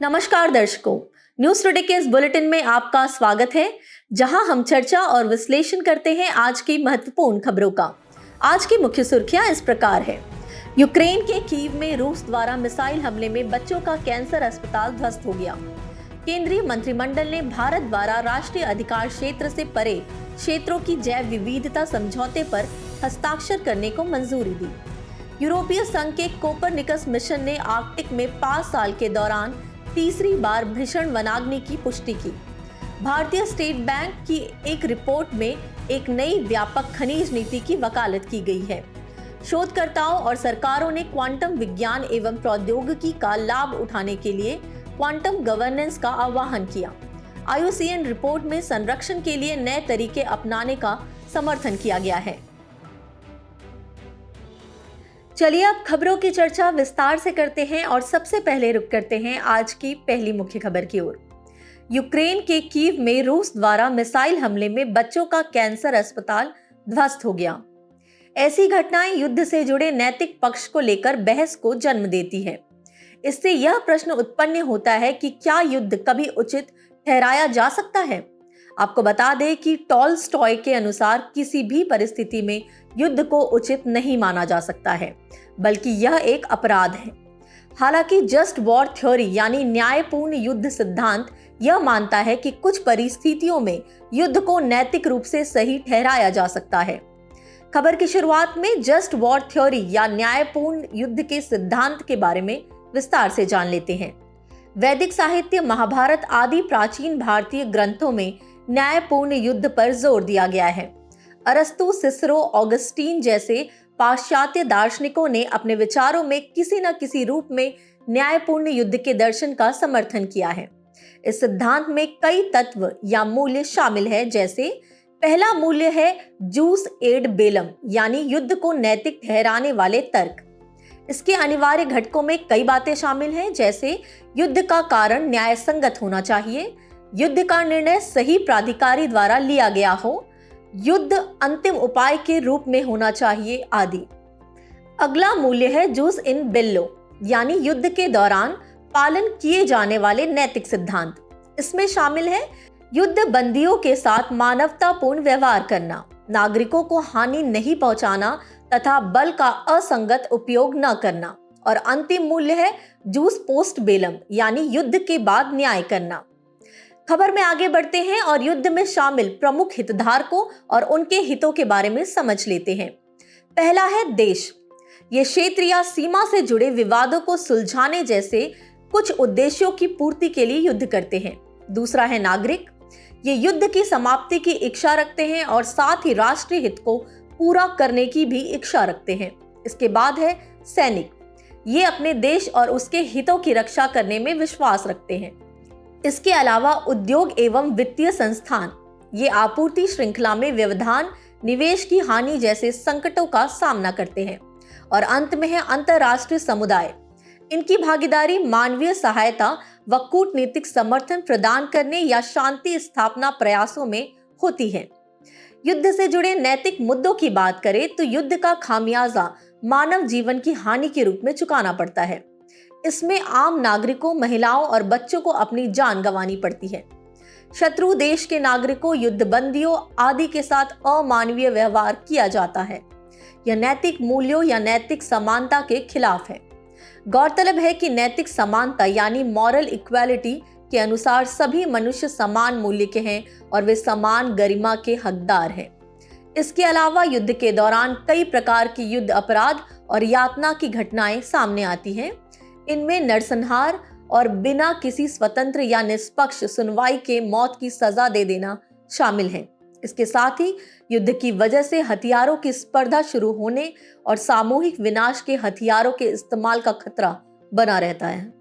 नमस्कार दर्शकों, news today के इस बुलेटिन में आपका स्वागत है, जहां हम चर्चा और विश्लेषण करते हैं आज की महत्वपूर्ण खबरों का। आज की मुख्य सुर्खियां इस प्रकार है। यूक्रेन के कीव में रूस द्वारा मिसाइल हमले में बच्चों का कैंसर अस्पताल ध्वस्त हो गया। केंद्रीय मंत्रिमंडल ने भारत द्वारा राष्ट्रीय अधिकार क्षेत्र से परे क्षेत्रों की जैव विविधता समझौते पर हस्ताक्षर करने को मंजूरी दी। यूरोपीय संघ के कोपरनिकस मिशन ने आर्कटिक में 5 साल के दौरान तीसरी बार भीषण वनाग्नि की पुष्टि की। भारतीय स्टेट बैंक की एक रिपोर्ट में एक नई व्यापक खनिज नीति की वकालत की गई है। शोधकर्ताओं और सरकारों ने क्वांटम विज्ञान एवं प्रौद्योगिकी का लाभ उठाने के लिए क्वांटम गवर्नेंस का आह्वान किया। IUCN रिपोर्ट में संरक्षण के लिए नए तरीके अपनाने का समर्थन किया गया है। चलिए अब खबरों की चर्चा विस्तार से करते हैं और सबसे पहले रुक करते हैं आज की पहली मुख्य खबर की ओर। यूक्रेन के कीव में रूस द्वारा मिसाइल हमले में बच्चों का कैंसर अस्पताल ध्वस्त हो गया। ऐसी घटनाएं युद्ध से जुड़े नैतिक पक्ष को लेकर बहस को जन्म देती है। इससे यह प्रश्न उत्पन्न होता है कि क्या युद्ध कभी उचित ठहराया जा सकता है। आपको बता दें कि टॉलस्टॉय के अनुसार किसी भी परिस्थिति में युद्ध को उचित नहीं माना जा सकता है, बल्कि यह एक अपराध है। हालांकि जस्ट वॉर थ्योरी यानी न्यायपूर्ण युद्ध सिद्धांत यह मानता है कि कुछ परिस्थितियों में युद्ध को नैतिक रूप से सही ठहराया जा सकता है। खबर की शुरुआत में जस्ट वॉर थ्योरी या न्यायपूर्ण युद्ध के सिद्धांत के बारे में विस्तार से जान लेते हैं। वैदिक साहित्य, महाभारत आदि प्राचीन भारतीय ग्रंथों में न्यायपूर्ण युद्ध पर जोर दिया गया है। अरस्तु, सिसरो, ऑगस्टीन जैसे पाश्चात्य दार्शनिकों ने अपने विचारों में किसी न किसी रूप में न्यायपूर्ण युद्ध के दर्शन का समर्थन किया है। इस सिद्धांत में कई तत्व या मूल्य शामिल है, जैसे पहला मूल्य है जूस एड बेलम यानी युद्ध को नैतिक ठहराने वाले तर्क। इसके अनिवार्य घटकों में कई बातें शामिल हैं, जैसे युद्ध का कारण न्याय संगत होना चाहिए, युद्ध का निर्णय सही प्राधिकारी द्वारा लिया गया हो, युद्ध अंतिम उपाय के रूप में होना चाहिए आदि। अगला मूल्य है जूस इन बेल्लो यानी युद्ध के दौरान पालन किए जाने वाले नैतिक सिद्धांत। इसमें शामिल है युद्ध बंदियों के साथ मानवतापूर्ण व्यवहार करना, नागरिकों को हानि नहीं पहुंचाना तथा बल का असंगत उपयोग न करना। और अंतिम मूल्य है जूस पोस्ट बेलम यानी युद्ध के बाद न्याय करना। खबर में आगे बढ़ते हैं और युद्ध में शामिल प्रमुख हितधारकों और उनके हितों के बारे में समझ लेते हैं। पहला है देश। ये क्षेत्र या सीमा से जुड़े विवादों को सुलझाने जैसे कुछ उद्देश्यों की पूर्ति के लिए युद्ध करते हैं। दूसरा है नागरिक। ये युद्ध की समाप्ति की इच्छा रखते हैं और साथ ही राष्ट्रीय हित को पूरा करने की भी इच्छा रखते हैं। इसके बाद है सैनिक। ये अपने देश और उसके हितों की रक्षा करने में विश्वास रखते हैं। इसके अलावा उद्योग एवं वित्तीय संस्थान, ये आपूर्ति श्रृंखला में व्यवधान, निवेश की हानि जैसे संकटों का सामना करते हैं। और अंत में है अंतर्राष्ट्रीय समुदाय। इनकी भागीदारी मानवीय सहायता व कूटनीतिक समर्थन प्रदान करने या शांति स्थापना प्रयासों में होती है। युद्ध से जुड़े नैतिक मुद्दों की बात करें तो युद्ध का खामियाजा मानव जीवन की हानि के रूप में चुकाना पड़ता है। इसमें आम नागरिकों, महिलाओं और बच्चों को अपनी जान गंवानी पड़ती है। शत्रु देश के नागरिकों, युद्धबंदियों आदि के साथ अमानवीय व्यवहार किया जाता है। यह नैतिक मूल्यों या नैतिक समानता के खिलाफ है। गौरतलब है कि नैतिक समानता यानी मॉरल इक्वालिटी के अनुसार सभी मनुष्य समान मूल्य के हैं और वे समान गरिमा के हकदार हैं। इसके अलावा युद्ध के दौरान कई प्रकार की युद्ध अपराध और यातना की घटनाएं सामने आती हैं। इनमें नरसंहार और बिना किसी स्वतंत्र या निष्पक्ष सुनवाई के मौत की सजा दे देना शामिल है। इसके साथ ही युद्ध की वजह से हथियारों की स्पर्धा शुरू होने और सामूहिक विनाश के हथियारों के इस्तेमाल का खतरा बना रहता है।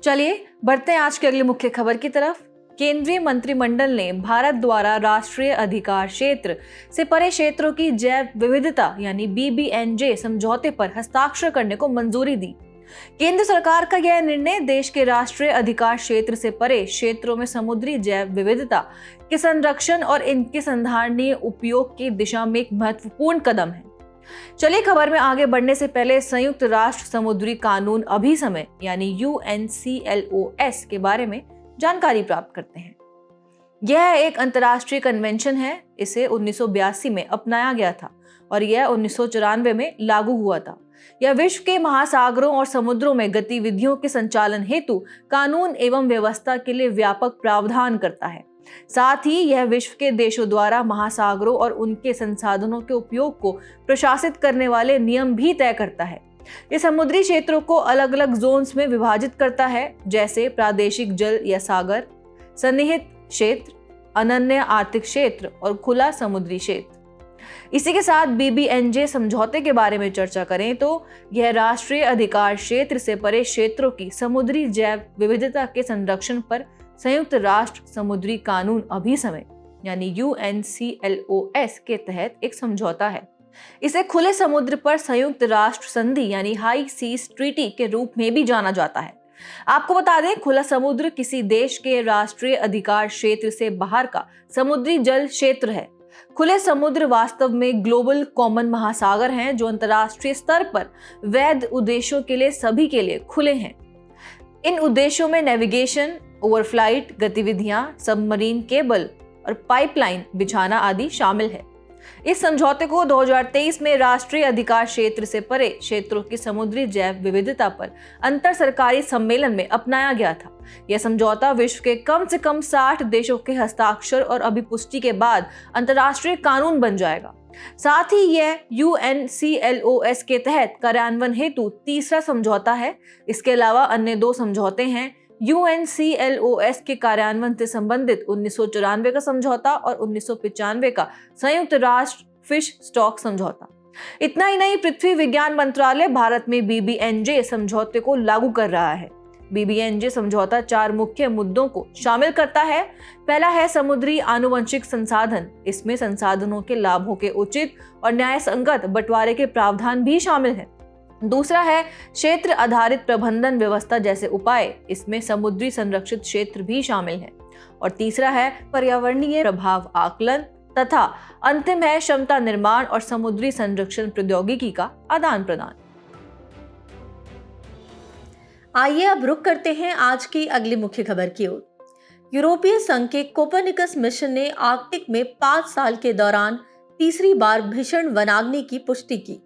चलिए बढ़ते हैं आज की अगली मुख्य खबर की तरफ। केंद्रीय मंत्रिमंडल ने भारत द्वारा राष्ट्रीय अधिकार क्षेत्र से परे क्षेत्रों की जैव विविधता यानी BBNJ समझौते पर हस्ताक्षर करने को मंजूरी दी। केंद्र सरकार का यह निर्णय देश के राष्ट्रीय अधिकार क्षेत्र से परे क्षेत्रों में समुद्री जैव विविधता के संरक्षण और इनके संधारणीय उपयोग की दिशा में एक महत्वपूर्ण कदम है। चलिए खबर में आगे बढ़ने से पहले संयुक्त राष्ट्र समुद्री कानून अभिसमय यानी UNCLOS के बारे में जानकारी प्राप्त करते हैं। यह एक अंतर्राष्ट्रीय कन्वेंशन है। इसे 1982 में अपनाया गया था और यह 1994 में लागू हुआ था। यह विश्व के महासागरों और समुद्रों में गतिविधियों के संचालन हेतु कानून एवं व्यवस्था के लिए व्यापक प्रावधान करता है। साथ ही यह विश्व के देशों द्वारा महासागरों और उनके संसाधनों के उपयोग को प्रशासित करने वाले नियम भी तय करता है। ये समुद्री क्षेत्रों को अलग अलग जोन्स में विभाजित करता है, जैसे प्रादेशिक जल या सागर, सन्निहित क्षेत्र, अनन्य आर्थिक क्षेत्र और खुला समुद्री क्षेत्र। इसी के साथ BBNJ समझौते के बारे में चर्चा करें तो यह राष्ट्रीय अधिकार क्षेत्र से परे क्षेत्रों की समुद्री जैव विविधता के संरक्षण पर संयुक्त राष्ट्र समुद्री कानून अभिसमय यानी UNCLOS के तहत एक समझौता है। इसे खुले समुद्र पर संयुक्त राष्ट्र संधि यानी हाई सीज ट्रीटी के रूप में भी जाना जाता है। आपको बता दें, खुला समुद्र किसी देश के राष्ट्रीय अधिकार क्षेत्र से बाहर का समुद्री जल क्षेत्र है। खुले समुद्र वास्तव में ग्लोबल कॉमन महासागर हैं जो अंतर्राष्ट्रीय स्तर पर वैध उद्देश्यों के लिए सभी के लिए खुले हैं। इन उद्देश्यों में नेविगेशन, ओवरफ्लाइट गतिविधियां, सबमरीन केबल और पाइपलाइन बिछाना आदि शामिल है। इस समझौते को 2023 में राष्ट्रीय अधिकार क्षेत्र से परे क्षेत्रों की समुद्री जैव विविधता पर अंतर सरकारी सम्मेलन में अपनाया गया था। यह समझौता विश्व के कम से कम 60 देशों के हस्ताक्षर और अभिपुष्टि के बाद अंतर्राष्ट्रीय कानून बन जाएगा। साथ ही यह UNCLOS के तहत कार्यान्वयन हेतु तीसरा समझौता है। इसके अलावा अन्य 2 समझौते हैं। UNCLOS के कार्यान्वयन से संबंधित 1994 का समझौता और 1995 का संयुक्त राष्ट्र फिश स्टॉक समझौता। इतना ही नहीं, पृथ्वी विज्ञान मंत्रालय भारत में BBNJ समझौते को लागू कर रहा है। BBNJ समझौता 4 मुख्य मुद्दों को शामिल करता है। पहला है समुद्री आनुवंशिक संसाधन। इसमें संसाधनों के लाभों के उचित और न्यायसंगत बंटवारे के प्रावधान भी शामिल हैं। दूसरा है क्षेत्र आधारित प्रबंधन व्यवस्था जैसे उपाय। इसमें समुद्री संरक्षित क्षेत्र भी शामिल है। और तीसरा है पर्यावरणीय प्रभाव आकलन तथा अंतिम है क्षमता निर्माण और समुद्री संरक्षण प्रौद्योगिकी का आदान प्रदान। आइए अब रुक करते हैं आज की अगली मुख्य खबर की ओर। यूरोपीय संघ के कोपरनिकस मिशन ने आर्कटिक में 5 साल के दौरान तीसरी बार भीषण वनाग्नि की पुष्टि की।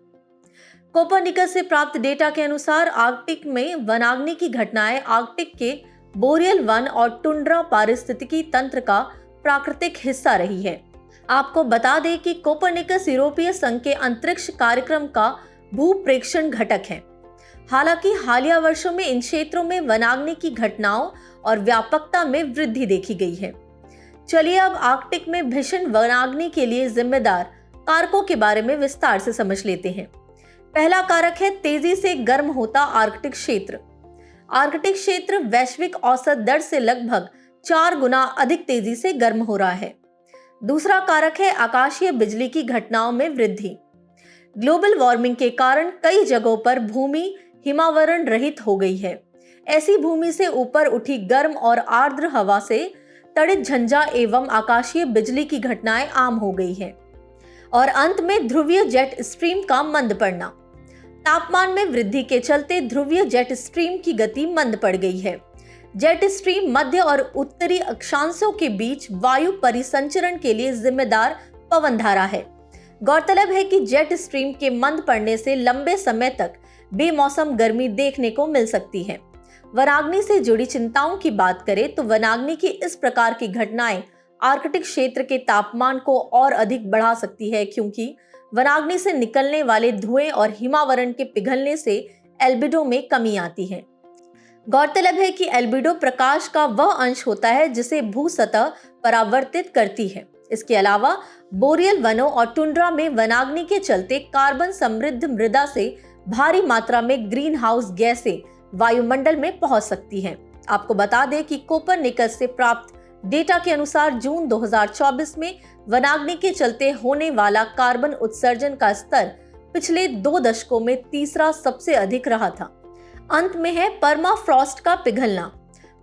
कोपरनिकस से प्राप्त डेटा के अनुसार आर्कटिक में वनाग्नि की घटनाएं आर्कटिक के बोरियल वन और टुंड्रा पारिस्थितिकी तंत्र का प्राकृतिक हिस्सा रही है। आपको बता दें कि कोपरनिकस यूरोपीय संघ के अंतरिक्ष कार्यक्रम का भूप्रेक्षण घटक है। हालांकि हालिया वर्षों में इन क्षेत्रों में वनाग्नि की घटनाओं और व्यापकता में वृद्धि देखी गई है। चलिए अब आर्कटिक में भीषण वनाग्नि के लिए जिम्मेदार कारकों के बारे में विस्तार से समझ लेते हैं। पहला कारक है तेजी से गर्म होता आर्कटिक क्षेत्र। आर्कटिक क्षेत्र वैश्विक औसत दर से लगभग 4 गुना अधिक तेजी से गर्म हो रहा है। दूसरा कारक है आकाशीय बिजली की घटनाओं में वृद्धि। ग्लोबल वार्मिंग के कारण कई जगहों पर भूमि हिमावरण रहित हो गई है। ऐसी भूमि से ऊपर उठी गर्म और आर्द्र हवा से तड़ित झंझा एवं आकाशीय बिजली की घटनाएं आम हो गई है। और अंत में ध्रुवीय जेट स्ट्रीम का मंद पड़ना। तापमान में वृद्धि के चलते ध्रुवीय जेट स्ट्रीम की गति मंद पड़ गई है। जेट स्ट्रीम मध्य और उत्तरी अक्षांशों के बीच वायु परिसंचरण के लिए जिम्मेदार पवन धारा है। गौरतलब है कि जेट स्ट्रीम के मंद पड़ने से लंबे समय तक बेमौसम गर्मी देखने को मिल सकती है। वनाग्नि से जुड़ी चिंताओं की बात करें तो वनाग्नि की इस प्रकार की घटनाएं आर्कटिक क्षेत्र के तापमान को और अधिक बढ़ा सकती है, क्योंकि वनाग्नि से निकलने वाले धुएं और हिमावरण के पिघलने से एल्बिडो में कमी आती है। गौरतलब है कि एल्बिडो प्रकाश का वह अंश होता है जिसे भू सतह परावर्तित करती है। इसके अलावा बोरियल वनों और टुंड्रा में वनाग्नि के चलते कार्बन समृद्ध मृदा से भारी मात्रा में ग्रीन हाउस गैसें वायुमंडल में पहुंच सकती हैं। आपको बता दें कि कोपरनिकस से प्राप्त डेटा के अनुसार जून 2024 में वनाग्नि के चलते होने वाला कार्बन उत्सर्जन का स्तर पिछले 2 दशकों में तीसरा सबसे अधिक रहा था। अंत में है परमाफ्रॉस्ट का पिघलना।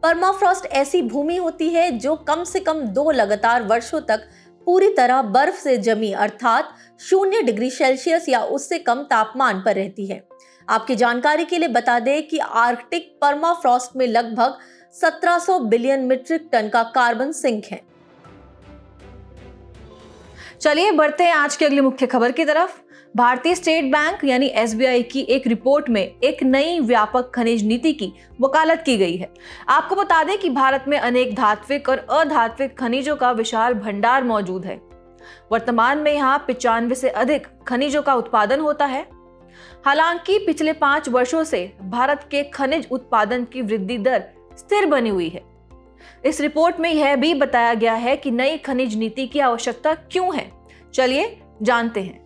परमाफ्रॉस्ट ऐसी भूमि होती है जो कम से कम 2 लगातार वर्षों तक पूरी तरह बर्फ से जमी अर्थात 0 डिग्री सेल्सियस या उससे कम तापमान पर रहती है। आपकी जानकारी के लिए बता दें कि आर्कटिक परमाफ्रॉस्ट में लगभग 1700 बिलियन मीट्रिक टन का कार्बन सिंक है। चलिए बढ़ते हैं आज की अगली मुख्य खबर की तरफ। भारतीय स्टेट बैंक यानी एसबीआई की एक रिपोर्ट में एक नई व्यापक खनिज नीति की वकालत की गई है। आपको बता दें कि भारत में अनेक धात्विक और अधात्विक खनिजों का विशाल भंडार मौजूद है। वर्तमान में यहाँ 95 से अधिक खनिजों का उत्पादन होता है। हालांकि पिछले 5 वर्षों से भारत के खनिज उत्पादन की वृद्धि दर स्थिर बनी हुई है। इस रिपोर्ट में यह भी बताया गया है कि नई खनिज नीति की आवश्यकता क्यों है। चलिए जानते हैं।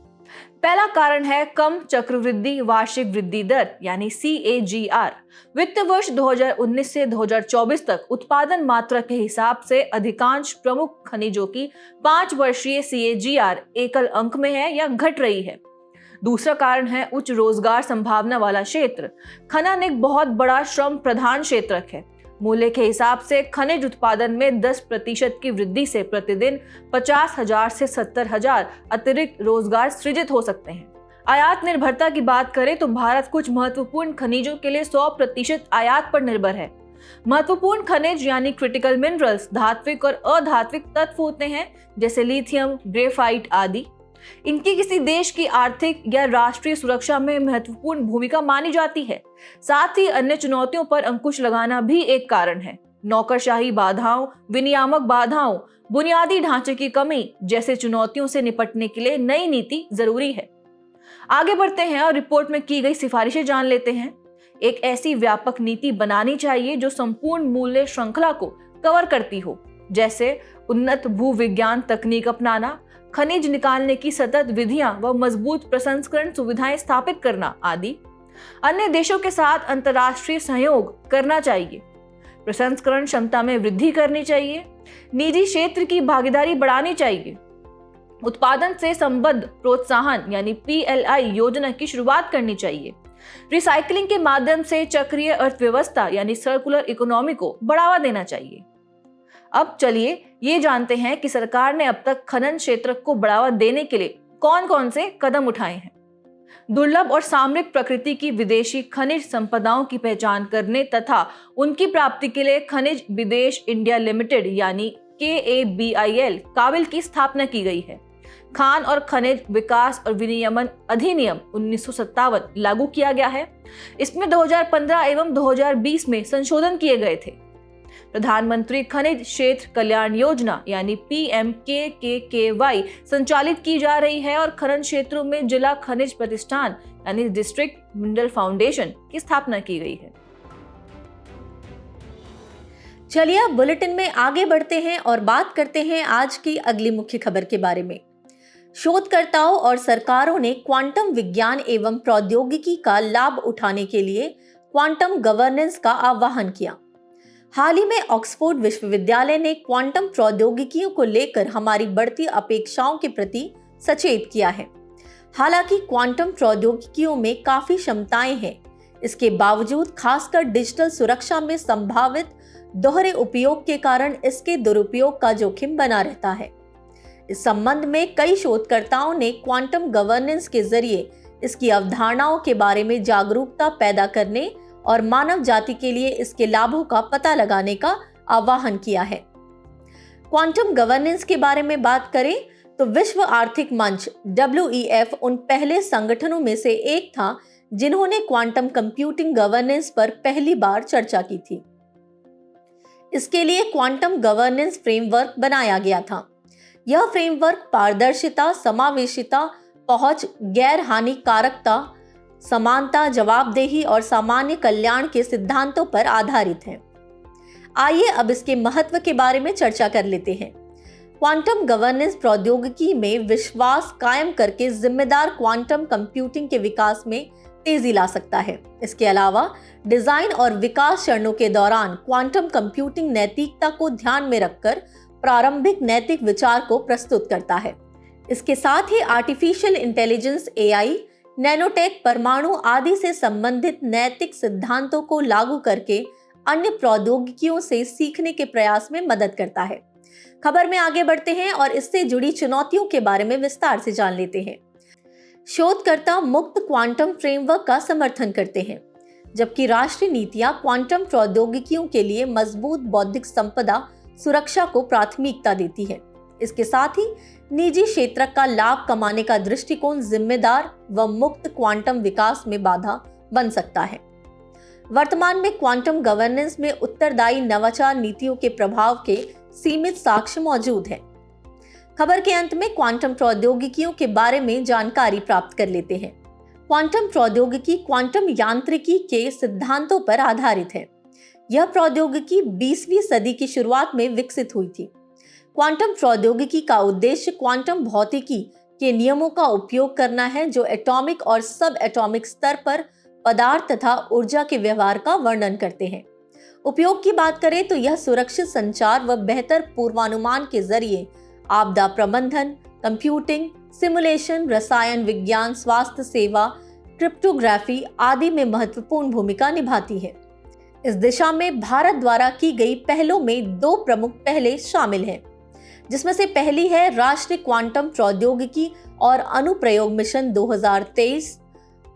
पहला कारण है कम चक्रवृद्धि वार्षिक वृद्धि दर यानी CAGR। वित्त वर्ष 2019 से 2024 तक उत्पादन मात्रा के हिसाब से अधिकांश प्रमुख खनिजों की 5 वर्षीय CAGR एकल अंक में है या घट रही है। दूसरा कारण है उच्च रोजगार संभावना वाला क्षेत्र। खनन एक बहुत बड़ा श्रम प्रधान क्षेत्र है। मूल्य के हिसाब से खनिज उत्पादन में 10% की वृद्धि से प्रतिदिन 50,000 से 70,000 अतिरिक्त रोजगार सृजित हो सकते हैं। आयात निर्भरता की बात करें तो भारत कुछ महत्वपूर्ण खनिजों के लिए 100% आयात पर निर्भर है। महत्वपूर्ण खनिज यानी क्रिटिकल मिनरल्स धात्विक और अधात्विक तत्व होते हैं जैसे लिथियम, ग्रेफाइट आदि। इनकी किसी देश की आर्थिक या राष्ट्रीय सुरक्षा में महत्वपूर्ण भूमिका मानी जाती है। साथ ही अन्य चुनौतियों पर अंकुश लगाना भी एक कारण है। नौकरशाही बाधाओं, विनियामक बाधाओं, बुनियादी ढांचे की कमी जैसे चुनौतियों से निपटने के लिए नई नीति जरूरी है। आगे बढ़ते हैं और रिपोर्ट में की गई सिफारिशें जान लेते हैं। एक ऐसी व्यापक नीति बनानी चाहिए जो संपूर्ण मूल्य श्रृंखला को कवर करती हो, जैसे उन्नत भूविज्ञान तकनीक अपनाना, खनिज निकालने की सतत विधियां व मजबूत प्रसंस्करण सुविधाएं स्थापित करना आदि। अन्य देशों के साथ अंतर्राष्ट्रीय सहयोग करना चाहिए। प्रसंस्करण क्षमता में वृद्धि करनी चाहिए। निजी क्षेत्र की भागीदारी बढ़ानी चाहिए। उत्पादन से संबद्ध प्रोत्साहन यानी PLI योजना की शुरुआत करनी चाहिए। रिसाइकलिंग के माध्यम से चक्रीय अर्थव्यवस्था यानी सर्कुलर इकोनॉमी को बढ़ावा देना चाहिए। अब चलिए ये जानते हैं कि सरकार ने अब तक खनन क्षेत्र को बढ़ावा देने के लिए कौन कौन से कदम उठाए हैं। दुर्लभ और सामरिक प्रकृति की विदेशी खनिज संपदाओं की पहचान करने तथा उनकी प्राप्ति के लिए खनिज विदेश इंडिया लिमिटेड यानी KABIL काबिल की स्थापना की गई है। खान और खनिज विकास और विनियमन अधिनियम 1957 लागू किया गया है। इसमें 2015 एवं 2020 में संशोधन किए गए थे। प्रधानमंत्री खनिज क्षेत्र कल्याण योजना यानी PMKKKY संचालित की जा रही है और खनन क्षेत्रों में जिला खनिज प्रतिष्ठान यानी डिस्ट्रिक्ट मिनरल फाउंडेशन की स्थापना की गई है। चलिए अब बुलेटिन में आगे बढ़ते हैं और बात करते हैं आज की अगली मुख्य खबर के बारे में। शोधकर्ताओं और सरकारों ने क्वांटम विज्ञान एवं प्रौद्योगिकी का लाभ उठाने के लिए क्वांटम गवर्नेंस का आह्वान किया। हाल ही में ऑक्सफोर्ड विश्वविद्यालय ने क्वांटम प्रौद्योगिकियों को लेकर हमारी बढ़ती अपेक्षाओं के प्रति सचेत किया है। हालांकि क्वांटम प्रौद्योगिकियों में काफी क्षमताएं हैं, इसके बावजूद खासकर डिजिटल सुरक्षा में संभावित दोहरे उपयोग के कारण इसके दुरुपयोग का जोखिम बना रहता है। इस संबंध में कई शोधकर्ताओं ने क्वांटम गवर्नेंस के जरिए इसकी अवधारणाओं के बारे में जागरूकता पैदा करने और मानव जाति के लिए इसके लाभों का पता लगाने का आह्वान किया है। क्वांटम गवर्नेंस के बारे में बात करें तो विश्व आर्थिक मंच WEF उन पहले संगठनों में से एक था जिन्होंने क्वांटम कंप्यूटिंग गवर्नेंस पर पहली बार चर्चा की थी। इसके लिए क्वांटम गवर्नेंस फ्रेमवर्क बनाया गया था। यह फ्रेमवर्क पारदर्शिता, समावेशिता, पहुंच, गैर हानिकारकता, समानता, जवाबदेही और सामान्य कल्याण के सिद्धांतों पर आधारित है। आइए अब इसके महत्व के बारे में चर्चा कर लेते हैं। क्वांटम गवर्नेंस प्रौद्योगिकी में विश्वास कायम करके जिम्मेदार क्वांटम कंप्यूटिंग के विकास में तेजी ला सकता है। इसके अलावा डिजाइन और विकास चरणों के दौरान क्वांटम कंप्यूटिंग नैतिकता को ध्यान में रखकर प्रारंभिक नैतिक विचार को प्रस्तुत करता है। इसके साथ ही आर्टिफिशियल इंटेलिजेंस AI, नैनोटेक, परमाणु आदि से संबंधित नैतिक सिद्धांतों को लागू करके अन्य प्रौद्योगिकियों से सीखने के प्रयास में मदद करता है। खबर में आगे बढ़ते हैं और इससे जुड़ी चुनौतियों के बारे में विस्तार से जान लेते हैं। शोधकर्ता मुक्त क्वांटम फ्रेमवर्क का समर्थन करते हैं, जबकि राष्ट्रीय नीतियां क्वांटम प्रौद्योगिकियों के लिए मजबूत बौद्धिक संपदा सुरक्षा को प्राथमिकता देती है। इसके साथ ही निजी क्षेत्र का लाभ कमाने का दृष्टिकोण जिम्मेदार व मुक्त क्वांटम विकास में बाधा बन सकता है। वर्तमान में क्वांटम गवर्नेंस में उत्तरदायी नवाचार नीतियों के प्रभाव के सीमित साक्ष्य मौजूद हैं। खबर के अंत में क्वांटम प्रौद्योगिकियों के बारे में जानकारी प्राप्त कर लेते हैं। क्वांटम प्रौद्योगिकी क्वांटम यांत्रिकी के सिद्धांतों पर आधारित है। यह प्रौद्योगिकी 20वीं सदी की शुरुआत में विकसित हुई थी। क्वांटम प्रौद्योगिकी का उद्देश्य क्वांटम भौतिकी के नियमों का उपयोग करना है, जो एटॉमिक और सब एटॉमिक स्तर पर पदार्थ तथा ऊर्जा के व्यवहार का वर्णन करते हैं। उपयोग की बात करें तो यह सुरक्षित संचार व बेहतर पूर्वानुमान के जरिए आपदा प्रबंधन, कंप्यूटिंग, सिमुलेशन, रसायन विज्ञान, स्वास्थ्य सेवा, क्रिप्टोग्राफी आदि में महत्वपूर्ण भूमिका निभाती है। इस दिशा में भारत द्वारा की गई पहलों में 2 प्रमुख पहलें शामिल हैं, जिसमें से पहली है राष्ट्रीय क्वांटम प्रौद्योगिकी और अनुप्रयोग मिशन 2023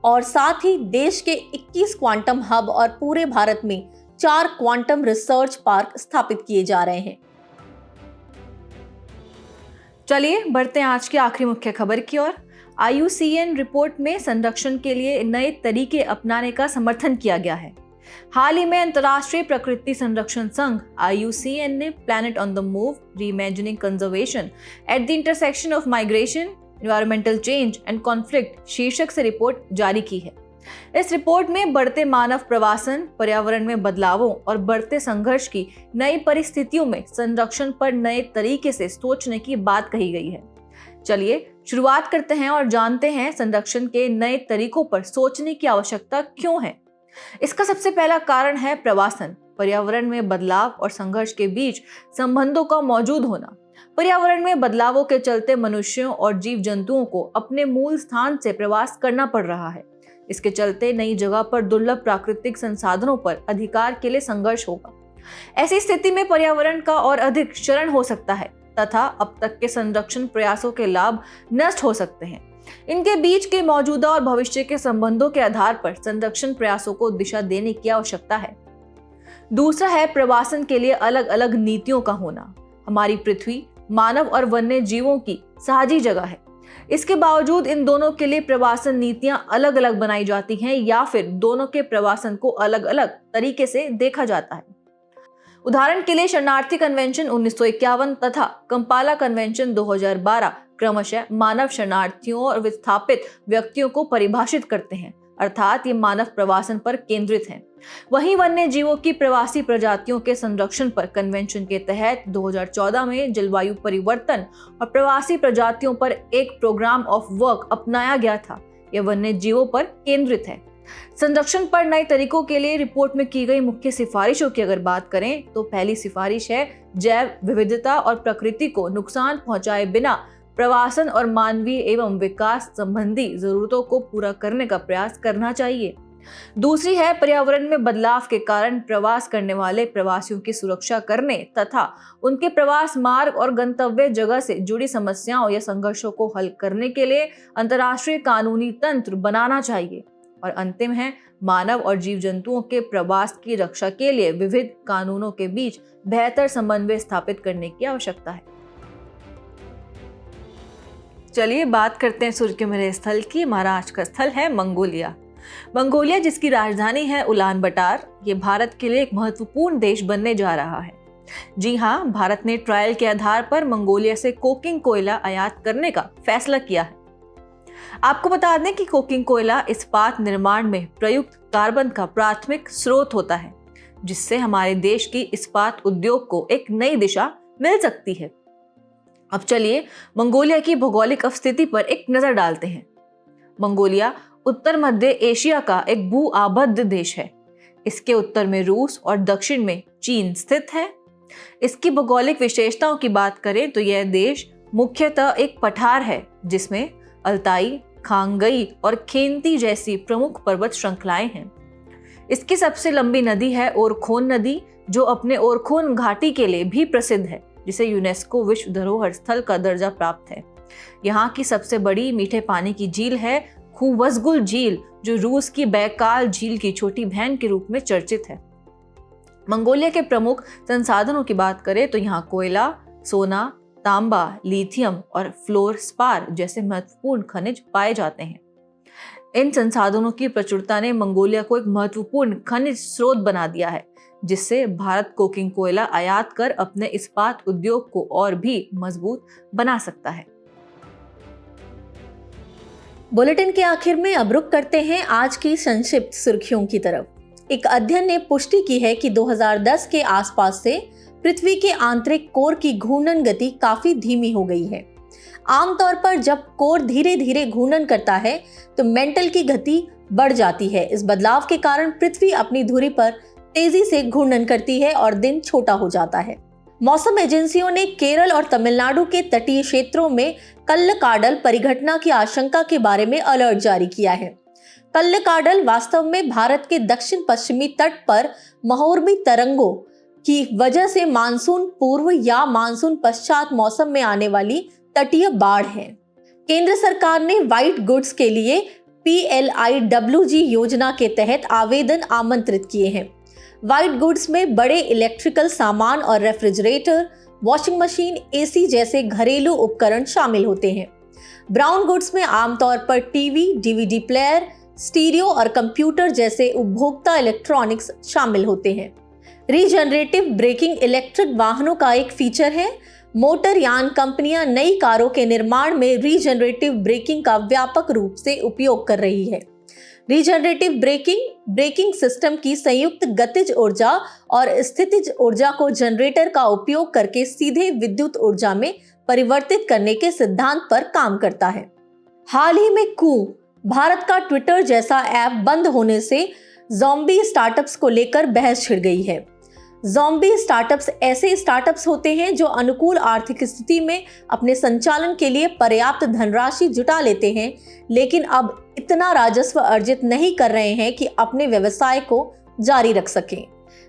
और साथ ही देश के 21 क्वांटम हब और पूरे भारत में 4 क्वांटम रिसर्च पार्क स्थापित किए जा रहे हैं। चलिए बढ़ते हैं आज की आखिरी मुख्य खबर की ओर। IUCN रिपोर्ट में संरक्षण के लिए नए तरीके अपनाने का समर्थन किया गया है। हाल ही में अंतर्राष्ट्रीय प्रकृति संरक्षण संघ IUCN ने planet on the move reimagining conservation at the intersection of migration, environmental change and conflict शीर्षक से रिपोर्ट जारी की है। इस रिपोर्ट में बढ़ते मानव प्रवासन, पर्यावरण में बदलावों और बढ़ते संघर्ष की नई परिस्थितियों में संरक्षण पर नए तरीके से सोचने की बात कही गई है। चलिए शुरुआत करते हैं और जानते हैं संरक्षण के नए तरीकों पर सोचने की आवश्यकता क्यों है। इसका सबसे पहला कारण है प्रवासन, पर्यावरण में बदलाव और संघर्ष के बीच संबंधों का मौजूद होना। पर्यावरण में बदलावों के चलते मनुष्यों और जीव जंतुओं को अपने मूल स्थान से प्रवास करना पड़ रहा है। इसके चलते नई जगह पर दुर्लभ प्राकृतिक संसाधनों पर अधिकार के लिए संघर्ष होगा। ऐसी स्थिति में पर्यावरण का और अधिक क्षरण हो सकता है तथा अब तक के संरक्षण प्रयासों के लाभ नष्ट हो सकते हैं। इनके बीच के मौजूदा और भविष्य के संबंधों के आधार पर संरक्षण प्रयासों को दिशा देने की आवश्यकता है। दूसरा है प्रवासन के लिए अलग अलग नीतियों का होना। हमारी पृथ्वी मानव और वन्य जीवों की साझी जगह है। इसके बावजूद इन दोनों के लिए प्रवासन नीतियां अलग अलग बनाई जाती हैं या फिर दोनों के प्रवासन को अलग अलग तरीके से देखा जाता है। उदाहरण के लिए शरणार्थी कन्वेंशन 1951 तथा कंपाला कन्वेंशन 2012 क्रमशः मानव शरणार्थियों और विस्थापित व्यक्तियों को परिभाषित करते हैं, अर्थात ये मानव प्रवासन पर केंद्रित हैं। वहीं वन्य जीवों की प्रवासी प्रजातियों के संरक्षण पर कन्वेंशन के तहत 2014 में जलवायु परिवर्तन और प्रवासी प्रजातियों पर एक प्रोग्राम ऑफ वर्क अपनाया गया था। यह वन्य जीवों पर केंद्रित है। संरक्षण पर नए तरीकों के लिए रिपोर्ट में की गई मुख्य सिफारिशों की अगर बात करें तो पहली सिफारिश है जैव विविधता और प्रकृति को नुकसान पहुंचाए बिना प्रवासन और मानवीय एवं विकास संबंधी जरूरतों को पूरा करने का प्रयास करना चाहिए। दूसरी है पर्यावरण में बदलाव के कारण प्रवास करने वाले प्रवासियों की सुरक्षा करने तथा उनके प्रवास मार्ग और गंतव्य जगह से जुड़ी समस्याओं या संघर्षों को हल करने के लिए अंतर्राष्ट्रीय कानूनी तंत्र बनाना चाहिए। और अंतिम है मानव और जीव जंतुओं के प्रवास की रक्षा के लिए विविध कानूनों के बीच बेहतर समन्वय स्थापित करने की आवश्यकता है। चलिए बात करते हैं सूर्य के मिले स्थल की। हमारा आज का स्थल है मंगोलिया। मंगोलिया जिसकी राजधानी है उलान बटार, ये भारत के लिए एक महत्वपूर्ण देश बनने जा रहा है। जी हाँ, भारत ने ट्रायल के आधार पर मंगोलिया से कोकिंग कोयला आयात करने का फैसला किया है। आपको बता दें कि कोकिंग कोयला इस्पात निर्माण में प्रयुक्त कार्बन का प्राथमिक स्रोत होता है, जिससे हमारे देश की इस्पात उद्योग को एक नई दिशा मिल सकती है। अब चलिए मंगोलिया की भौगोलिक स्थिति पर एक नजर डालते हैं। मंगोलिया उत्तर मध्य एशिया का एक भू आबद्ध देश है। इसके उत्तर में रूस और दक्षिण में चीन स्थित है। इसकी भौगोलिक विशेषताओं की बात करें तो यह देश मुख्यतः एक पठार है, जिसमें अल्ताई, खांगई और खेंती जैसी प्रमुख पर्वत श्रृंखलाएं हैं। इसकी सबसे लंबी नदी है ओरखोन नदी, जो अपने ओरखोन घाटी के लिए भी प्रसिद्ध है, जिसे यूनेस्को विश्व धरोहर स्थल का दर्जा प्राप्त है। यहाँ की सबसे बड़ी मीठे पानी की झील है खुवसगुल झील, जो रूस की बैकाल झील की छोटी बहन के रूप में चर्चित है। मंगोलिया के प्रमुख संसाधनों की बात करें तो यहाँ कोयला, सोना, तांबा, लिथियम और फ्लोरस्पार जैसे महत्वपूर्ण खनिज पाए जाते हैं। इन संसाधनों की प्रचुरता ने मंगोलिया को एक महत्वपूर्ण खनिज स्रोत बना दिया है, जिससे भारत कोकिंग कोयला आयात कर अपने इस्पात उद्योग को और भी मजबूत बना सकता है। बुलेटिन के आखिर में अब रुक करते हैं आज की संक्षिप्त सुर्खियों की तरफ। एक अध्ययन ने पुष्टि की है कि 2010 के आसपास से पृथ्वी के आंतरिक कोर की घूर्णन गति काफी धीमी हो गई है। आमतौर पर जब कोर धीरे धीरे घूर्णन करता है तो मेंटल की गति बढ़ जाती है। इस बदलाव के कारण पृथ्वी अपनी धुरी पर तेजी से घूर्णन करती है और दिन छोटा हो जाता है। मौसम एजेंसियों ने केरल और तमिलनाडु के तटीय क्षेत्रों में कल्लकाडल परिघटना की आशंका के बारे में अलर्ट जारी किया है। कल्लकाडल वास्तव में भारत के दक्षिण पश्चिमी तट पर महोर्मी तरंगों की वजह से मानसून पूर्व या मानसून पश्चात मौसम में आने वाली तटीय बाढ़ है। केंद्र सरकार ने व्हाइट गुड्स के लिए PLIWG योजना के तहत आवेदन आमंत्रित किए हैं। व्हाइट गुड्स में बड़े इलेक्ट्रिकल सामान और रेफ्रिजरेटर, वॉशिंग मशीन, AC जैसे घरेलू उपकरण शामिल होते हैं। ब्राउन गुड्स में आमतौर पर टीवी, DVD प्लेयर, स्टीरियो और कंप्यूटर जैसे उपभोक्ता इलेक्ट्रॉनिक्स शामिल होते हैं। रीजनरेटिव ब्रेकिंग इलेक्ट्रिक वाहनों का एक फीचर है। मोटर यान कंपनियां नई कारों के निर्माण में रीजनरेटिव ब्रेकिंग का व्यापक रूप से उपयोग कर रही है। रीजनरेटिव ब्रेकिंग सिस्टम की संयुक्त गतिज ऊर्जा और स्थितिज ऊर्जा को जनरेटर का उपयोग करके सीधे विद्युत ऊर्जा में परिवर्तित करने के सिद्धांत पर काम करता है। हाल ही में भारत का ट्विटर जैसा ऐप बंद होने से ज़ॉम्बी स्टार्टअप्स को लेकर बहस छिड़ गई है। ज़ॉम्बी स्टार्टअप्स ऐसे स्टार्टअप्स होते हैं जो अनुकूल आर्थिक स्थिति में अपने संचालन के लिए पर्याप्त धनराशि जुटा लेते हैं, लेकिन अब इतना राजस्व अर्जित नहीं कर रहे हैं कि अपने व्यवसाय को जारी रख सकें।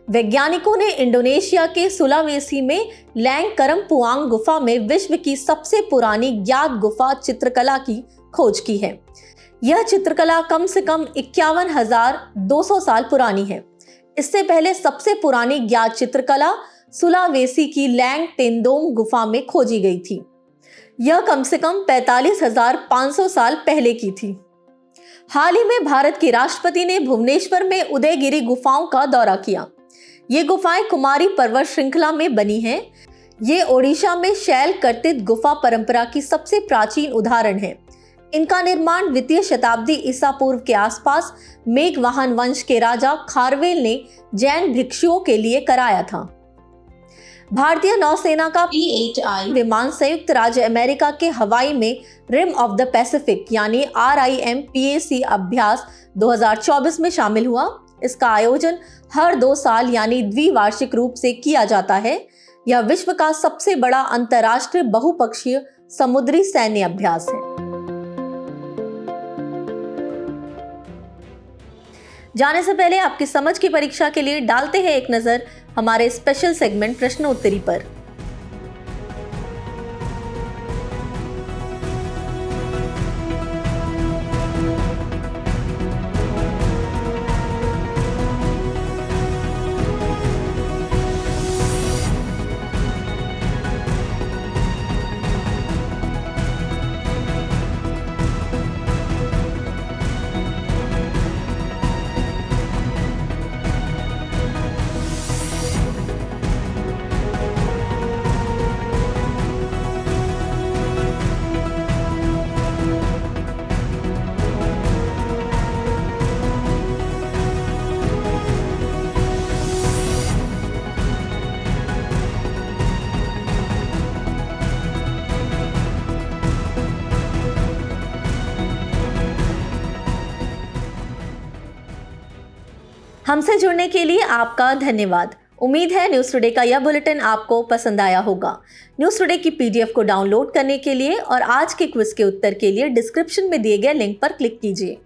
वैज्ञानिकों ने इंडोनेशिया के सुलावेसी में लैंगकरमपुआंग गुफा में विश्व की सबसे पुरानी ज्ञात गुफा चित्रकला की खोज की है। यह चित्रकला कम से कम 51,200 साल पुरानी है। इससे पहले सबसे पुरानी ज्ञात चित्रकला सुलावेसी की लैंग टेंदोंग गुफा में खोजी गई थी। यह कम से कम 45,500 साल पहले की थी। हाल ही में भारत के राष्ट्रपति ने भुवनेश्वर में उदयगिरी गुफाओं का दौरा किया। ये गुफाएं कुमारी पर्वत श्रृंखला में बनी हैं। ये ओडिशा में शैल कर्तित गुफा परंपरा की सबसे प्राचीन उदाहरण है। इनका निर्माण 2वीं शताब्दी ईसा पूर्व के आसपास मेघवाहन वंश के राजा खारवेल ने जैन भिक्षुओं के लिए कराया था। भारतीय नौसेना का P-8I विमान संयुक्त राज्य अमेरिका के हवाई में रिम ऑफ द पैसिफिक यानी RIMPAC अभ्यास 2024 में शामिल हुआ। इसका आयोजन हर 2 साल यानी द्विवार्षिक रूप से किया जाता है। यह विश्व का सबसे बड़ा अंतर्राष्ट्रीय बहुपक्षीय समुद्री सैन्य अभ्यास है। जाने से पहले आपकी समझ की परीक्षा के लिए डालते हैं एक नजर हमारे स्पेशल सेगमेंट प्रश्नोत्तरी पर। हमसे जुड़ने के लिए आपका धन्यवाद। उम्मीद है न्यूज़ टुडे का यह बुलेटिन आपको पसंद आया होगा। न्यूज़ टुडे की PDF को डाउनलोड करने के लिए और आज के क्विज के उत्तर के लिए डिस्क्रिप्शन में दिए गए लिंक पर क्लिक कीजिए।